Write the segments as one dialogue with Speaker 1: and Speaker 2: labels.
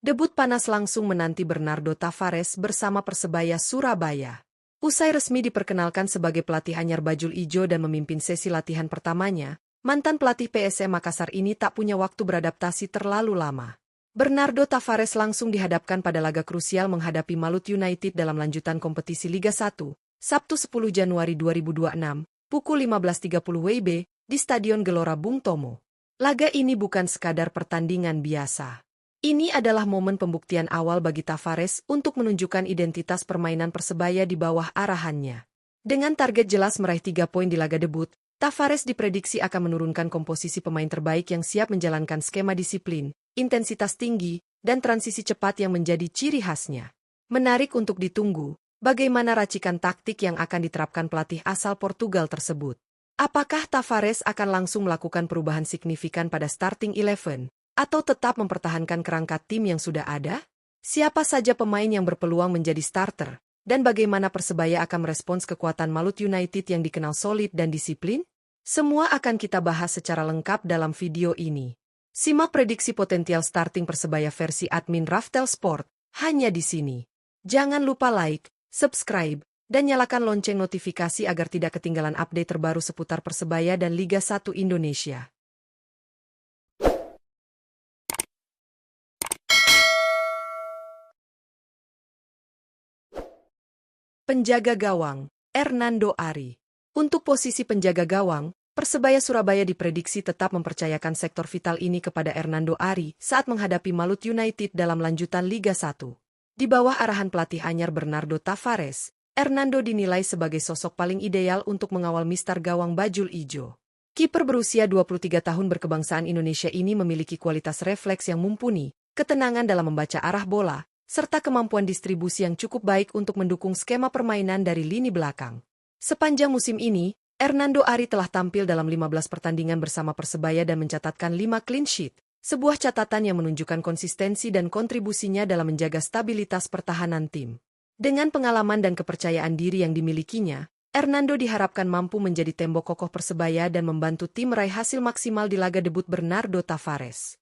Speaker 1: Debut panas langsung menanti Bernardo Tavares bersama Persebaya Surabaya. Usai resmi diperkenalkan sebagai pelatih anyar bajul ijo dan memimpin sesi latihan pertamanya, mantan pelatih PSM Makassar ini tak punya waktu beradaptasi terlalu lama. Bernardo Tavares langsung dihadapkan pada laga krusial menghadapi Malut United dalam lanjutan kompetisi Liga 1, Sabtu 10 Januari 2026, pukul 15.30 WIB, di Stadion Gelora Bung Tomo. Laga ini bukan sekadar pertandingan biasa. Ini adalah momen pembuktian awal bagi Tavares untuk menunjukkan identitas permainan Persebaya di bawah arahannya. Dengan target jelas meraih 3 poin di laga debut, Tavares diprediksi akan menurunkan komposisi pemain terbaik yang siap menjalankan skema disiplin, intensitas tinggi, dan transisi cepat yang menjadi ciri khasnya. Menarik untuk ditunggu, bagaimana racikan taktik yang akan diterapkan pelatih asal Portugal tersebut. Apakah Tavares akan langsung melakukan perubahan signifikan pada starting 11? Atau tetap mempertahankan kerangka tim yang sudah ada? Siapa saja pemain yang berpeluang menjadi starter? Dan bagaimana Persebaya akan merespons kekuatan Malut United yang dikenal solid dan disiplin? Semua akan kita bahas secara lengkap dalam video ini. Simak prediksi potensial starting Persebaya versi admin Raftel Sport, hanya di sini. Jangan lupa like, subscribe, dan nyalakan lonceng notifikasi agar tidak ketinggalan update terbaru seputar Persebaya dan Liga 1 Indonesia. Penjaga gawang, Hernando Ari. Untuk posisi penjaga gawang, Persebaya Surabaya diprediksi tetap mempercayakan sektor vital ini kepada Hernando Ari saat menghadapi Malut United dalam lanjutan Liga 1. Di bawah arahan pelatih anyar Bernardo Tavares, Hernando dinilai sebagai sosok paling ideal untuk mengawal mistar gawang bajul ijo. Kiper berusia 23 tahun berkebangsaan Indonesia ini memiliki kualitas refleks yang mumpuni, ketenangan dalam membaca arah bola, serta kemampuan distribusi yang cukup baik untuk mendukung skema permainan dari lini belakang. Sepanjang musim ini, Hernando Ari telah tampil dalam 15 pertandingan bersama Persebaya dan mencatatkan 5 clean sheet, sebuah catatan yang menunjukkan konsistensi dan kontribusinya dalam menjaga stabilitas pertahanan tim. Dengan pengalaman dan kepercayaan diri yang dimilikinya, Hernando diharapkan mampu menjadi tembok kokoh Persebaya dan membantu tim meraih hasil maksimal di laga debut Bernardo Tavares.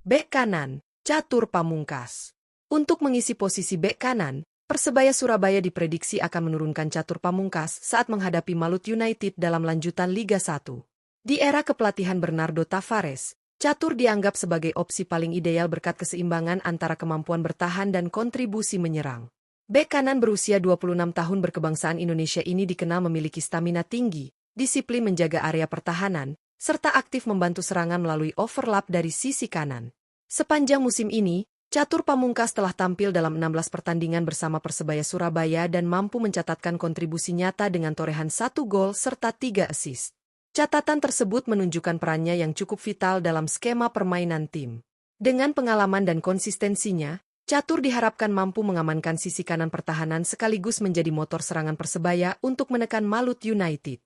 Speaker 1: Bek kanan, Catur Pamungkas. Untuk mengisi posisi bek kanan, Persebaya Surabaya diprediksi akan menurunkan Catur Pamungkas saat menghadapi Malut United dalam lanjutan Liga 1. Di era kepelatihan Bernardo Tavares, Catur dianggap sebagai opsi paling ideal berkat keseimbangan antara kemampuan bertahan dan kontribusi menyerang. Bek kanan berusia 26 tahun berkebangsaan Indonesia ini dikenal memiliki stamina tinggi, disiplin menjaga area pertahanan, serta aktif membantu serangan melalui overlap dari sisi kanan. Sepanjang musim ini, Catur Pamungkas telah tampil dalam 16 pertandingan bersama Persebaya Surabaya dan mampu mencatatkan kontribusi nyata dengan torehan 1 gol serta 3 assist. Catatan tersebut menunjukkan perannya yang cukup vital dalam skema permainan tim. Dengan pengalaman dan konsistensinya, Catur diharapkan mampu mengamankan sisi kanan pertahanan sekaligus menjadi motor serangan Persebaya untuk menekan Malut United.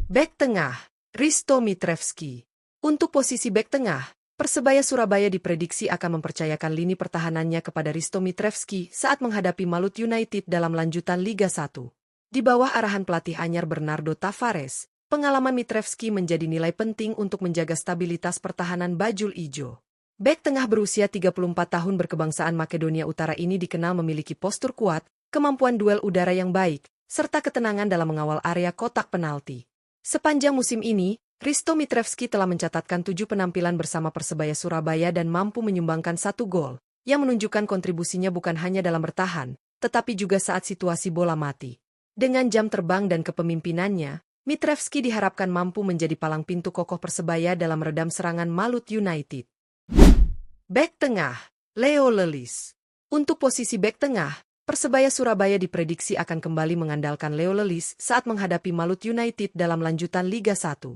Speaker 1: Bek tengah, Risto Mitrevski. Untuk posisi bek tengah, Persebaya Surabaya diprediksi akan mempercayakan lini pertahanannya kepada Risto Mitrevski saat menghadapi Malut United dalam lanjutan Liga 1. Di bawah arahan pelatih anyar Bernardo Tavares, pengalaman Mitrevski menjadi nilai penting untuk menjaga stabilitas pertahanan bajul ijo. Bek tengah berusia 34 tahun berkebangsaan Makedonia Utara ini dikenal memiliki postur kuat, kemampuan duel udara yang baik, serta ketenangan dalam mengawal area kotak penalti. Sepanjang musim ini, Risto Mitrevski telah mencatatkan 7 penampilan bersama Persebaya Surabaya dan mampu menyumbangkan 1 gol, yang menunjukkan kontribusinya bukan hanya dalam bertahan, tetapi juga saat situasi bola mati. Dengan jam terbang dan kepemimpinannya, Mitrevski diharapkan mampu menjadi palang pintu kokoh Persebaya dalam meredam serangan Malut United. Bek tengah, Leo Lelis. Untuk posisi bek tengah, Persebaya Surabaya diprediksi akan kembali mengandalkan Leo Lelis saat menghadapi Malut United dalam lanjutan Liga 1.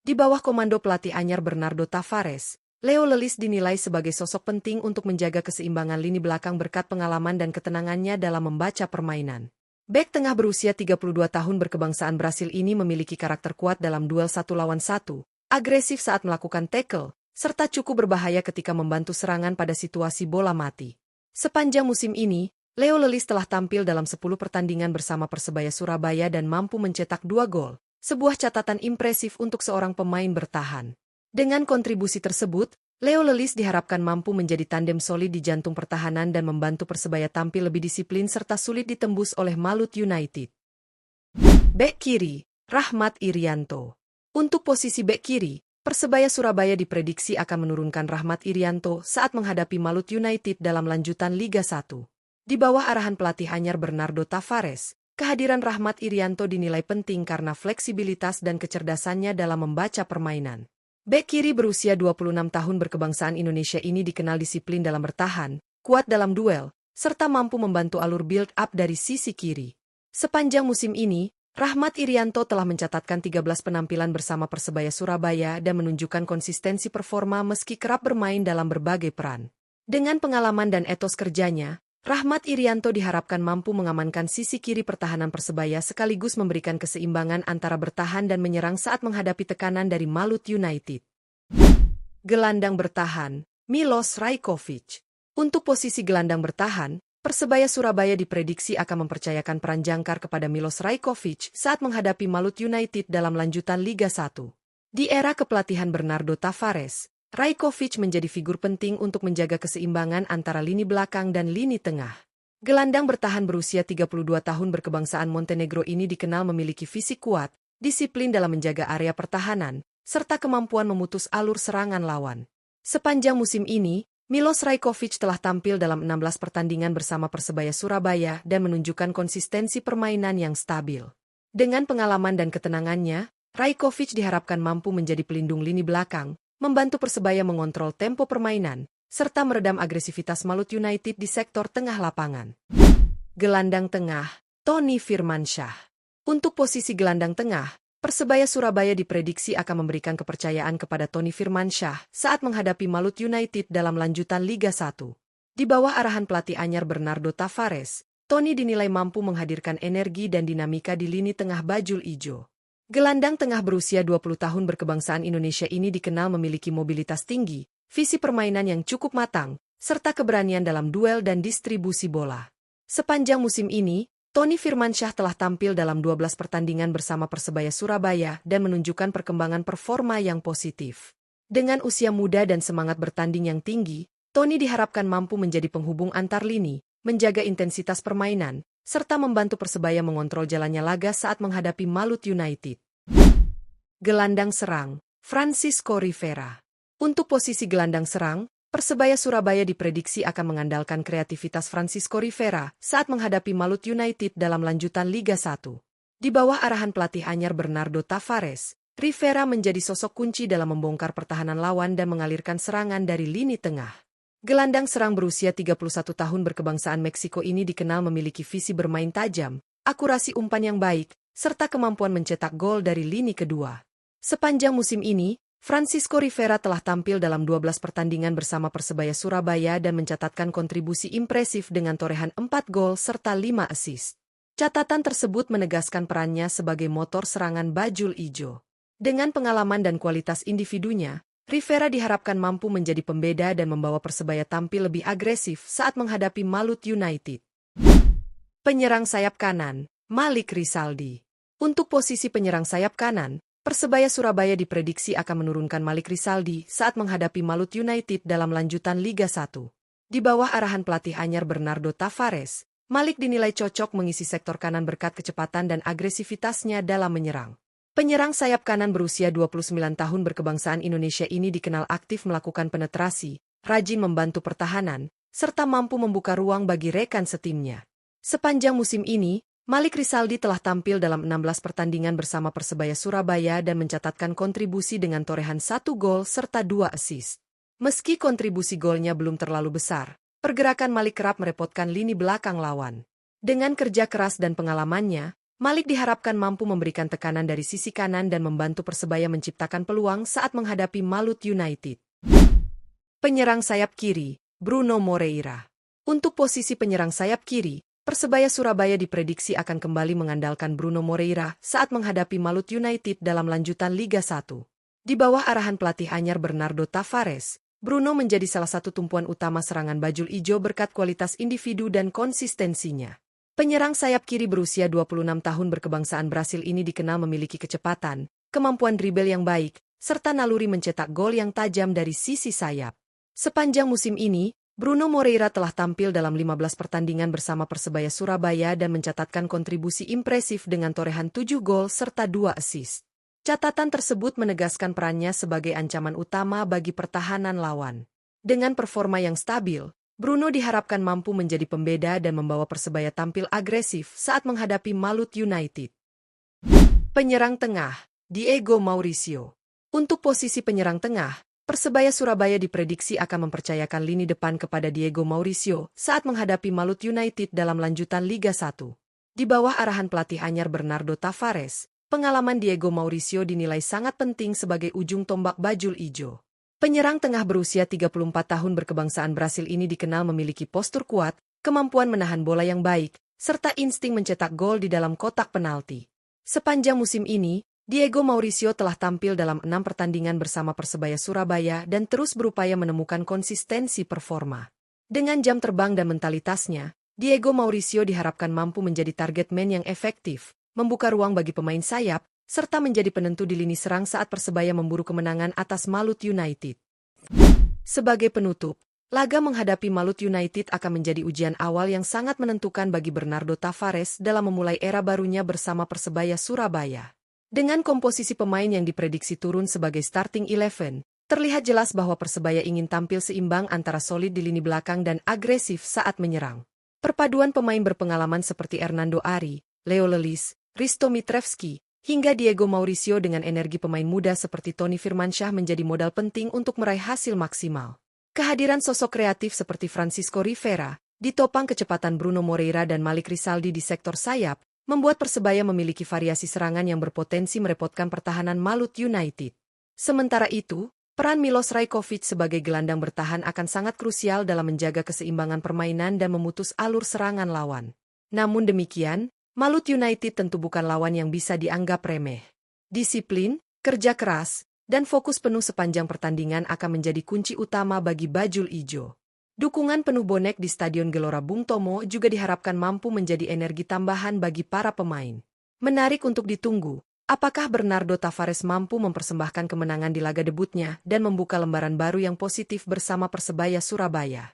Speaker 1: Di bawah komando pelatih anyar Bernardo Tavares, Leo Lelis dinilai sebagai sosok penting untuk menjaga keseimbangan lini belakang berkat pengalaman dan ketenangannya dalam membaca permainan. Bek tengah berusia 32 tahun berkebangsaan Brasil ini memiliki karakter kuat dalam duel 1 lawan 1, agresif saat melakukan tackle, serta cukup berbahaya ketika membantu serangan pada situasi bola mati. Sepanjang musim ini, Leo Lelis telah tampil dalam 10 pertandingan bersama Persebaya Surabaya dan mampu mencetak 2 gol. Sebuah catatan impresif untuk seorang pemain bertahan. Dengan kontribusi tersebut, Leo Lelis diharapkan mampu menjadi tandem solid di jantung pertahanan dan membantu Persebaya tampil lebih disiplin serta sulit ditembus oleh Maluku United. Bek kiri, Rahmat Irianto. Untuk posisi bek kiri, Persebaya Surabaya diprediksi akan menurunkan Rahmat Irianto saat menghadapi Maluku United dalam lanjutan Liga 1. Di bawah arahan pelatih anyar Bernardo Tavares, kehadiran Rahmat Irianto dinilai penting karena fleksibilitas dan kecerdasannya dalam membaca permainan. Bek kiri berusia 26 tahun berkebangsaan Indonesia ini dikenal disiplin dalam bertahan, kuat dalam duel, serta mampu membantu alur build-up dari sisi kiri. Sepanjang musim ini, Rahmat Irianto telah mencatatkan 13 penampilan bersama Persebaya Surabaya dan menunjukkan konsistensi performa meski kerap bermain dalam berbagai peran. Dengan pengalaman dan etos kerjanya, Rahmat Irianto diharapkan mampu mengamankan sisi kiri pertahanan Persebaya sekaligus memberikan keseimbangan antara bertahan dan menyerang saat menghadapi tekanan dari Maluku United. Gelandang bertahan, Milos Rajkovic. Untuk posisi gelandang bertahan, Persebaya Surabaya diprediksi akan mempercayakan peran jangkar kepada Milos Rajkovic saat menghadapi Maluku United dalam lanjutan Liga 1. Di era kepelatihan Bernardo Tavares, Rajkovic menjadi figur penting untuk menjaga keseimbangan antara lini belakang dan lini tengah. Gelandang bertahan berusia 32 tahun berkebangsaan Montenegro ini dikenal memiliki fisik kuat, disiplin dalam menjaga area pertahanan, serta kemampuan memutus alur serangan lawan. Sepanjang musim ini, Milos Rajkovic telah tampil dalam 16 pertandingan bersama Persebaya Surabaya dan menunjukkan konsistensi permainan yang stabil. Dengan pengalaman dan ketenangannya, Rajkovic diharapkan mampu menjadi pelindung lini belakang, membantu Persebaya mengontrol tempo permainan, serta meredam agresivitas Maluku United di sektor tengah lapangan. Gelandang tengah, Tony Firmansyah. Untuk posisi gelandang tengah, Persebaya Surabaya diprediksi akan memberikan kepercayaan kepada Tony Firmansyah saat menghadapi Maluku United dalam lanjutan Liga 1. Di bawah arahan pelatih anyar Bernardo Tavares, Tony dinilai mampu menghadirkan energi dan dinamika di lini tengah bajul ijo. Gelandang tengah berusia 20 tahun berkebangsaan Indonesia ini dikenal memiliki mobilitas tinggi, visi permainan yang cukup matang, serta keberanian dalam duel dan distribusi bola. Sepanjang musim ini, Tony Firmansyah telah tampil dalam 12 pertandingan bersama Persebaya Surabaya dan menunjukkan perkembangan performa yang positif. Dengan usia muda dan semangat bertanding yang tinggi, Tony diharapkan mampu menjadi penghubung antar lini, menjaga intensitas permainan, serta membantu Persebaya mengontrol jalannya laga saat menghadapi Maluku United. Gelandang serang, Francisco Rivera. Untuk posisi gelandang serang, Persebaya Surabaya diprediksi akan mengandalkan kreativitas Francisco Rivera saat menghadapi Maluku United dalam lanjutan Liga 1. Di bawah arahan pelatih anyar Bernardo Tavares, Rivera menjadi sosok kunci dalam membongkar pertahanan lawan dan mengalirkan serangan dari lini tengah. Gelandang serang berusia 31 tahun berkebangsaan Meksiko ini dikenal memiliki visi bermain tajam, akurasi umpan yang baik, serta kemampuan mencetak gol dari lini kedua. Sepanjang musim ini, Francisco Rivera telah tampil dalam 12 pertandingan bersama Persebaya Surabaya dan mencatatkan kontribusi impresif dengan torehan 4 gol serta 5 assist. Catatan tersebut menegaskan perannya sebagai motor serangan bajul ijo. Dengan pengalaman dan kualitas individunya, Rivera diharapkan mampu menjadi pembeda dan membawa Persebaya tampil lebih agresif saat menghadapi Maluku United. Penyerang sayap kanan, Malik Rizaldi. Untuk posisi penyerang sayap kanan, Persebaya Surabaya diprediksi akan menurunkan Malik Rizaldi saat menghadapi Maluku United dalam lanjutan Liga 1. Di bawah arahan pelatih anyar Bernardo Tavares, Malik dinilai cocok mengisi sektor kanan berkat kecepatan dan agresivitasnya dalam menyerang. Penyerang sayap kanan berusia 29 tahun berkebangsaan Indonesia ini dikenal aktif melakukan penetrasi, rajin membantu pertahanan, serta mampu membuka ruang bagi rekan setimnya. Sepanjang musim ini, Malik Rizaldi telah tampil dalam 16 pertandingan bersama Persebaya Surabaya dan mencatatkan kontribusi dengan torehan 1 gol serta 2 assist. Meski kontribusi golnya belum terlalu besar, pergerakan Malik kerap merepotkan lini belakang lawan. Dengan kerja keras dan pengalamannya, Malik diharapkan mampu memberikan tekanan dari sisi kanan dan membantu Persebaya menciptakan peluang saat menghadapi Maluku United. Penyerang sayap kiri, Bruno Moreira. Untuk posisi penyerang sayap kiri, Persebaya Surabaya diprediksi akan kembali mengandalkan Bruno Moreira saat menghadapi Maluku United dalam lanjutan Liga 1. Di bawah arahan pelatih anyar Bernardo Tavares, Bruno menjadi salah satu tumpuan utama serangan bajul ijo berkat kualitas individu dan konsistensinya. Penyerang sayap kiri berusia 26 tahun berkebangsaan Brasil ini dikenal memiliki kecepatan, kemampuan dribble yang baik, serta naluri mencetak gol yang tajam dari sisi sayap. Sepanjang musim ini, Bruno Moreira telah tampil dalam 15 pertandingan bersama Persebaya Surabaya dan mencatatkan kontribusi impresif dengan torehan 7 gol serta 2 assist. Catatan tersebut menegaskan perannya sebagai ancaman utama bagi pertahanan lawan. Dengan performa yang stabil, Bruno diharapkan mampu menjadi pembeda dan membawa Persebaya tampil agresif saat menghadapi Malut United. Penyerang tengah, Diego Mauricio. Untuk posisi penyerang tengah, Persebaya Surabaya diprediksi akan mempercayakan lini depan kepada Diego Mauricio saat menghadapi Malut United dalam lanjutan Liga 1. Di bawah arahan pelatih anyar Bernardo Tavares, pengalaman Diego Mauricio dinilai sangat penting sebagai ujung tombak bajul ijo. Penyerang tengah berusia 34 tahun berkebangsaan Brasil ini dikenal memiliki postur kuat, kemampuan menahan bola yang baik, serta insting mencetak gol di dalam kotak penalti. Sepanjang musim ini, Diego Mauricio telah tampil dalam 6 pertandingan bersama Persebaya Surabaya dan terus berupaya menemukan konsistensi performa. Dengan jam terbang dan mentalitasnya, Diego Mauricio diharapkan mampu menjadi target man yang efektif, membuka ruang bagi pemain sayap, serta menjadi penentu di lini serang saat Persebaya memburu kemenangan atas Malut United. Sebagai penutup, laga menghadapi Malut United akan menjadi ujian awal yang sangat menentukan bagi Bernardo Tavares dalam memulai era barunya bersama Persebaya Surabaya. Dengan komposisi pemain yang diprediksi turun sebagai starting 11, terlihat jelas bahwa Persebaya ingin tampil seimbang antara solid di lini belakang dan agresif saat menyerang. Perpaduan pemain berpengalaman seperti Hernando Ari, Leo Lelis, Risto Mitrevski, hingga Diego Mauricio dengan energi pemain muda seperti Tony Firmansyah menjadi modal penting untuk meraih hasil maksimal. Kehadiran sosok kreatif seperti Francisco Rivera, ditopang kecepatan Bruno Moreira dan Malik Rizaldi di sektor sayap, membuat Persebaya memiliki variasi serangan yang berpotensi merepotkan pertahanan Malut United. Sementara itu, peran Milos Rajkovic sebagai gelandang bertahan akan sangat krusial dalam menjaga keseimbangan permainan dan memutus alur serangan lawan. Namun demikian, Malut United tentu bukan lawan yang bisa dianggap remeh. Disiplin, kerja keras, dan fokus penuh sepanjang pertandingan akan menjadi kunci utama bagi bajul ijo. Dukungan penuh bonek di Stadion Gelora Bung Tomo juga diharapkan mampu menjadi energi tambahan bagi para pemain. Menarik untuk ditunggu, apakah Bernardo Tavares mampu mempersembahkan kemenangan di laga debutnya dan membuka lembaran baru yang positif bersama Persebaya Surabaya.